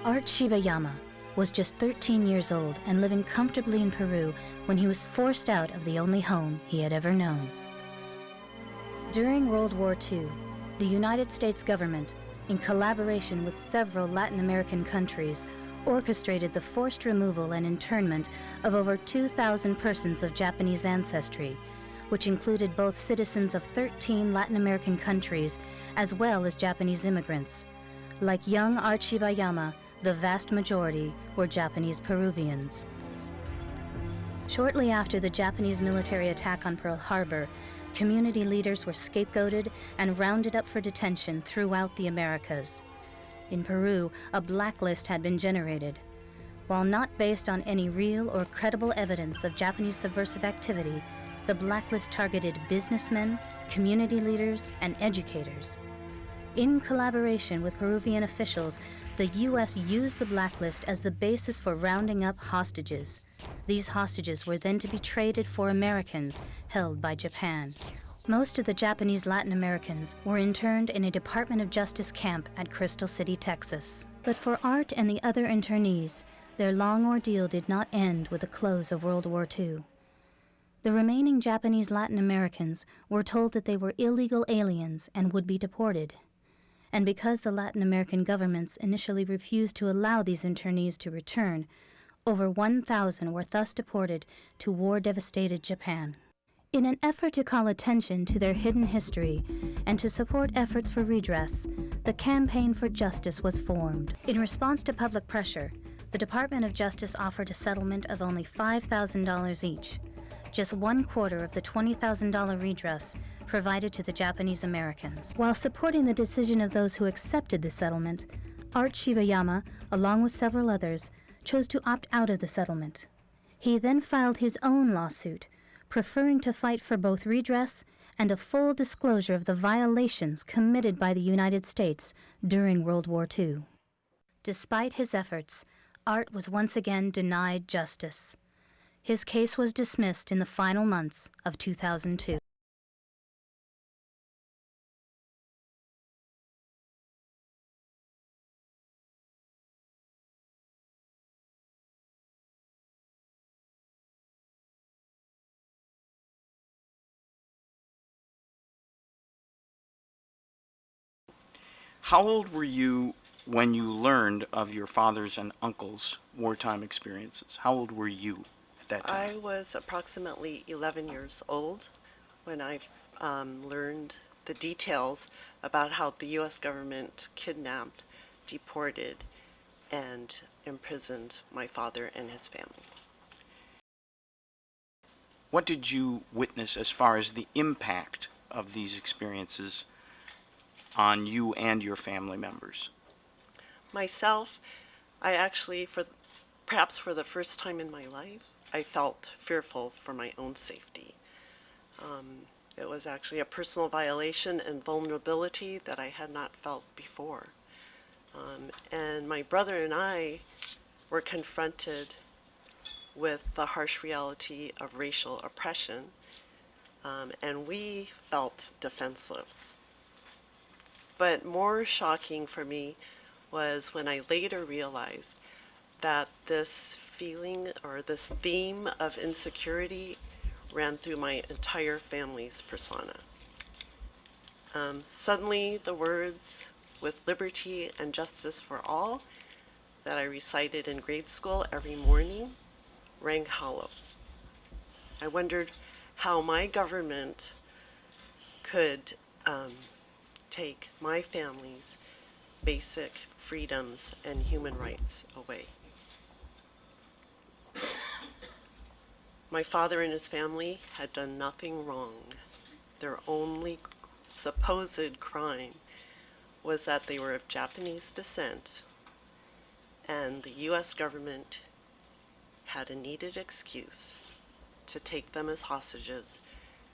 Art Shibayama was just 13 years old and living comfortably in Peru when he was forced out of the only home he had ever known. During World War II, the United States government, in collaboration with several Latin American countries, orchestrated the forced removal and internment of over 2,000 persons of Japanese ancestry, which included both citizens of 13 Latin American countries as well as Japanese immigrants. Like young Art Shibayama, the vast majority were Japanese Peruvians. Shortly after the Japanese military attack on Pearl Harbor, community leaders were scapegoated and rounded up for detention throughout the Americas. In Peru, a blacklist had been generated. While not based on any real or credible evidence of Japanese subversive activity, the blacklist targeted businessmen, community leaders, and educators. In collaboration with Peruvian officials, the U.S. used the blacklist as the basis for rounding up hostages. These hostages were then to be traded for Americans held by Japan. Most of the Japanese Latin Americans were interned in a Department of Justice camp at Crystal City, Texas. But for Art and the other internees, their long ordeal did not end with the close of World War II. The remaining Japanese Latin Americans were told that they were illegal aliens and would be deported. And because the Latin American governments initially refused to allow these internees to return, over 1,000 were thus deported to war-devastated Japan. In an effort to call attention to their hidden history and to support efforts for redress, the Campaign for Justice was formed. In response to public pressure, the Department of Justice offered a settlement of only $5,000 each, just 1/4 of the $20,000 redress provided to the Japanese Americans. While supporting the decision of those who accepted the settlement, Art Shibayama, along with several others, chose to opt out of the settlement. He then filed his own lawsuit, preferring to fight for both redress and a full disclosure of the violations committed by the United States during World War II. Despite his efforts, Art was once again denied justice. His case was dismissed in the final months of 2002. How old were you when you learned of your father's and uncle's wartime experiences? How old were you at that time? I was approximately 11 years old when I learned the details about how the U.S. government kidnapped, deported, and imprisoned my father and his family. What did you witness as far as the impact of these experiences on you and your family members? Myself, I actually, perhaps for the first time in my life, I felt fearful for my own safety. It was actually a personal violation and vulnerability that I had not felt before. And my brother and I were confronted with the harsh reality of racial oppression, and we felt defenseless. But more shocking for me was when I later realized that this feeling or this theme of insecurity ran through my entire family's persona. Suddenly the words "with liberty and justice for all" that I recited in grade school every morning rang hollow. I wondered how my government could take my family's basic freedoms and human rights away. My father and his family had done nothing wrong. Their only supposed crime was that they were of Japanese descent, and the U.S. government had a needed excuse to take them as hostages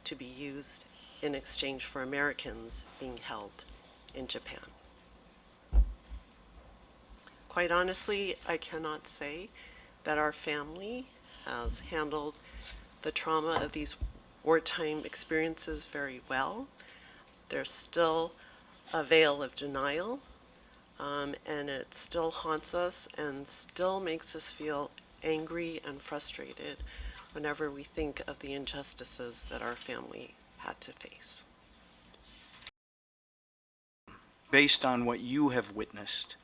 to be used in exchange for Americans being held in Japan. Quite honestly, I cannot say that our family has handled the trauma of these wartime experiences very well. There's still a veil of denial and it still haunts us and still makes us feel angry and frustrated whenever we think of the injustices that our family had to face. Based on what you have witnessed,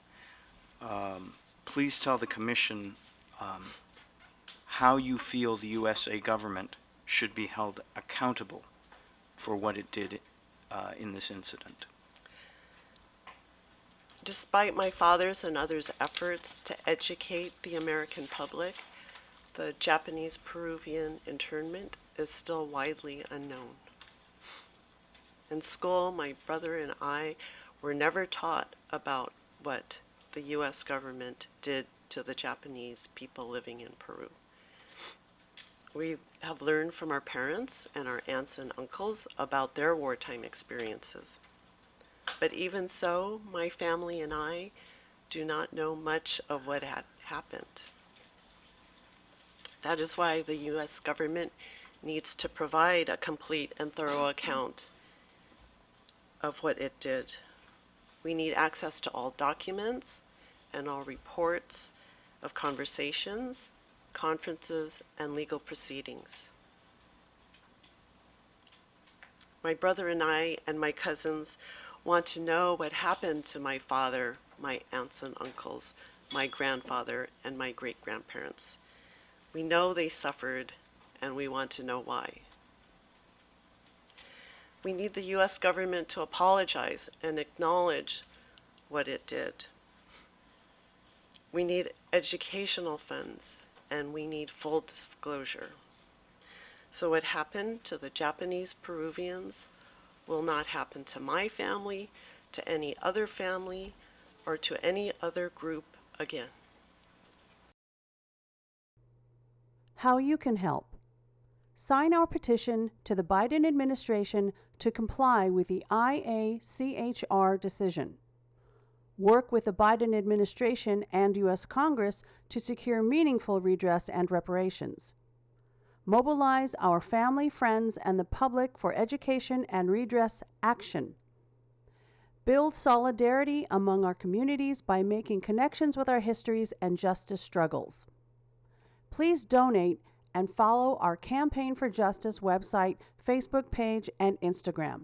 please tell the Commission how you feel the USA government should be held accountable for what it did in this incident. Despite my father's and others' efforts to educate the American public, the Japanese-Peruvian internment is still widely unknown. In school, my brother and I were never taught about what the U.S. government did to the Japanese people living in Peru. We have learned from our parents and our aunts and uncles about their wartime experiences. But even so, my family and I do not know much of what had happened. That is why the U.S. government needs to provide a complete and thorough account of what it did. We need access to all documents and all reports of conversations, conferences, and legal proceedings. My brother and I and my cousins want to know what happened to my father, my aunts and uncles, my grandfather, and my great-grandparents. We know they suffered, and we want to know why. We need the U.S. government to apologize and acknowledge what it did. We need educational funds, and we need full disclosure. So what happened to the Japanese Peruvians will not happen to my family, to any other family, or to any other group again. How you can help. Sign our petition to the Biden administration to comply with the IACHR decision. Work with the Biden administration and U.S. Congress to secure meaningful redress and reparations. Mobilize our family, friends, and the public for education and redress action. Build solidarity among our communities by making connections with our histories and justice struggles. Please donate and follow our Campaign for Justice website, Facebook page, and Instagram.